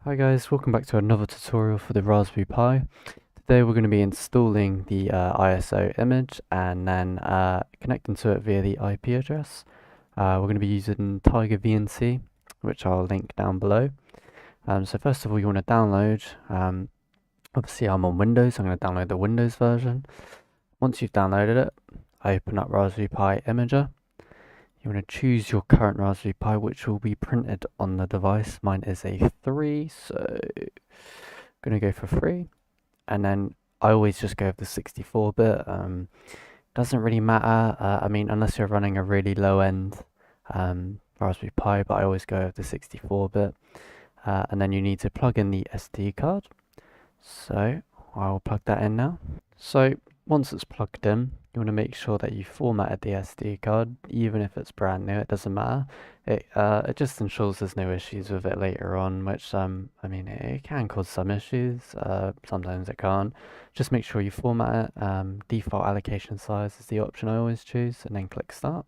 Hi guys, welcome back to another tutorial for the Raspberry Pi. Today we're going to be installing the ISO image and then connecting to it via the IP address. We're going to be using Tiger VNC, which I'll link down below. So first of all, you want to download, obviously I'm on Windows, so I'm going to download the Windows version. Once you've downloaded it, open up Raspberry Pi Imager. You want to choose your current Raspberry Pi, which will be printed on the device. Mine is a 3, so I'm going to go for 3. And then I always just go with the 64-bit. Doesn't really matter, I mean, unless you're running a really low-end Raspberry Pi, but I always go with the 64-bit. And then you need to plug in the SD card. So I'll plug that in now. So once it's plugged in, you want to make sure that you formatted the SD card, even if it's brand new, it doesn't matter. It just ensures there's no issues with it later on, which I mean it can cause some issues, sometimes it can't. Just make sure you format it. Default allocation size is the option I always choose, and then click start.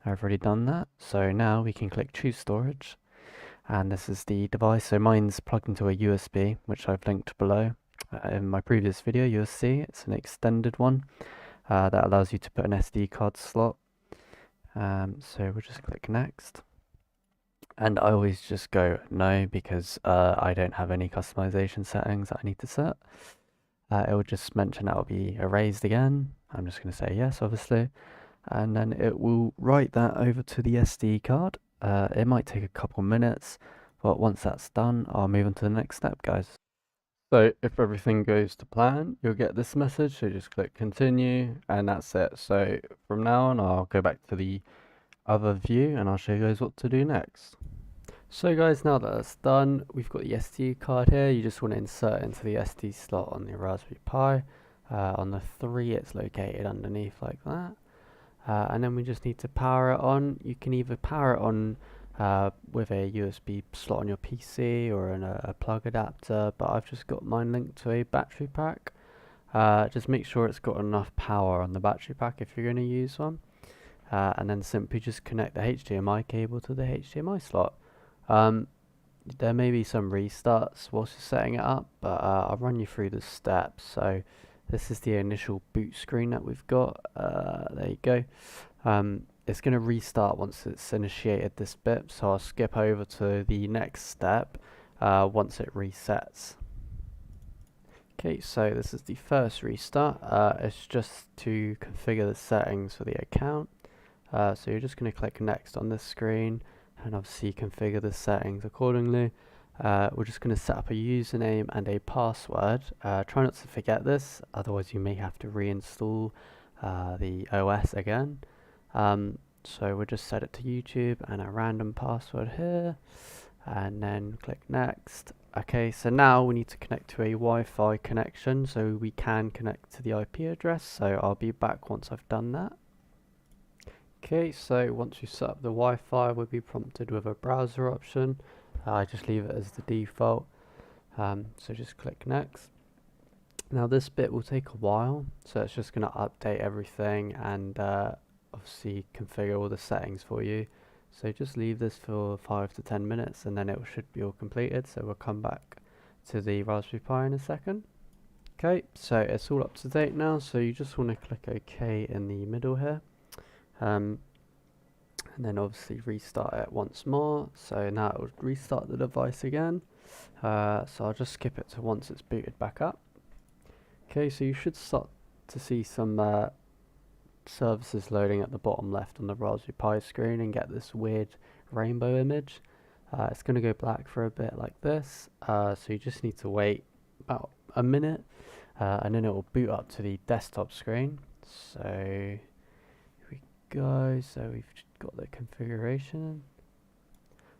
I've already done that, so now we can click choose storage, and this is the device. So mine's plugged into a USB, which I've linked below. In my previous video, you'll see it's an extended one that allows you to put an SD card slot. So we'll just click next. And I always just go no because I don't have any customization settings that I need to set. It will just mention that will be erased again. I'm just going to say yes, obviously. And then it will write that over to the SD card. It might take a couple minutes, but once that's done, I'll move on to the next step, guys. So if everything goes to plan, you'll get this message, so just click continue, and that's it. So from now on, I'll go back to the other view, and I'll show you guys what to do next. So guys, now that that's done, we've got the SD card here. You just want to insert into the SD slot on the Raspberry Pi. On the 3, it's located underneath like that. And then we just need to power it on. You can either power it on with a USB slot on your PC or a plug adapter, but I've just got mine linked to a battery pack. Just make sure it's got enough power on the battery pack if you're going to use one. And then simply just connect the HDMI cable to the HDMI slot. There may be some restarts whilst you're setting it up, but I'll run you through the steps. So this is the initial boot screen that we've got. There you go. It's going to restart once it's initiated this bit, so I'll skip over to the next step once it resets. Okay, so this is the first restart. It's just to configure the settings for the account. So you're just going to click next on this screen and obviously configure the settings accordingly. We're just going to set up a username and a password. Try not to forget this, otherwise you may have to reinstall the OS again. So we'll just set it to YouTube and a random password here, and then click next. Okay, so now we need to connect to a Wi-Fi connection so we can connect to the IP address. So I'll be back once I've done that. Okay, so once you set up the Wi-Fi, we'll be prompted with a browser option. I just leave it as the default. So just click next. Now this bit will take a while, so it's just going to update everything and obviously configure all the settings for you. So just leave this for 5 to 10 minutes and then it should be all completed. So we'll come back to the Raspberry Pi in a second. Okay, so it's all up to date now, so you just want to click OK in the middle here. And then obviously restart it once more. So now it will restart the device again. So I'll just skip it to once it's booted back up. Okay, so you should start to see some services loading at the bottom left on the Raspberry Pi screen and get this weird rainbow image. It's going to go black for a bit like this, so you just need to wait about a minute and then it will boot up to the desktop screen. So here we go, so we've got the configuration.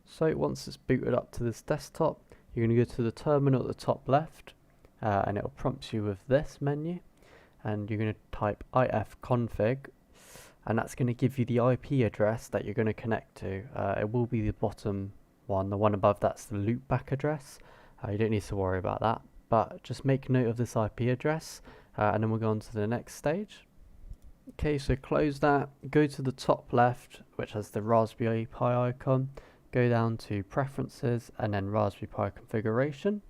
So once it's booted up to this desktop, you're going to go to the terminal at the top left and it will prompt you with this menu. And you're going to type ifconfig, and that's going to give you the IP address that you're going to connect to. It will be the bottom one, the one above that's the loopback address. You don't need to worry about that, but just make note of this IP address, and then we'll go on to the next stage. Okay, so close that, go to the top left, which has the Raspberry Pi icon, go down to Preferences and then Raspberry Pi Configuration.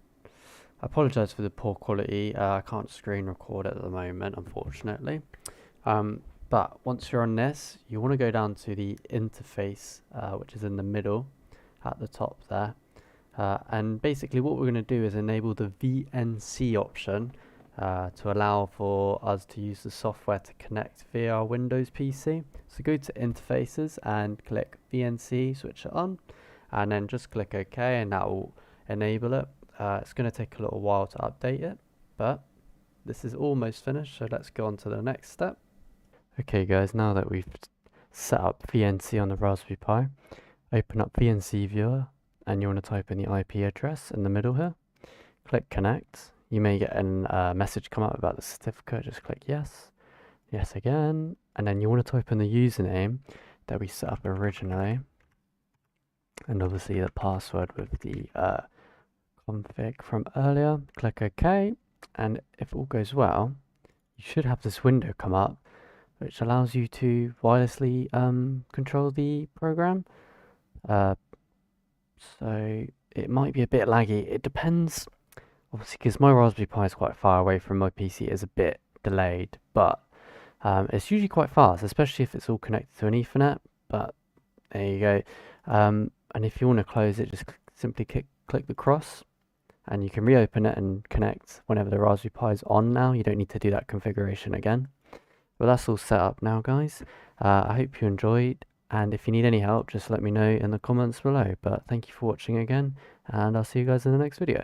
I apologise for the poor quality, I can't screen record at the moment, unfortunately. But once you're on this, you want to go down to the interface, which is in the middle at the top there. And basically what we're going to do is enable the VNC option to allow for us to use the software to connect via our Windows PC. So go to Interfaces and click VNC, switch it on, and then just click OK, and that will enable it. It's going to take a little while to update it, but this is almost finished, so let's go on to the next step. Okay guys, now that we've set up VNC on the Raspberry Pi, open up VNC Viewer, and you want to type in the IP address in the middle here. Click Connect. You may get a message come up about the certificate. Just click Yes. Yes again. And then you want to type in the username that we set up originally. And obviously the password with the config from earlier. Click OK. And if all goes well, you should have this window come up, which allows you to wirelessly control the program. So it might be a bit laggy. It depends, obviously, because my Raspberry Pi is quite far away from my PC. It's a bit delayed, but it's usually quite fast, especially if it's all connected to an Ethernet. But there you go. And if you want to close it, just simply click the cross, and you can reopen it and connect whenever the Raspberry Pi is on now. You don't need to do that configuration again. Well, that's all set up now, guys. I hope you enjoyed. And if you need any help, just let me know in the comments below. But thank you for watching again, and I'll see you guys in the next video.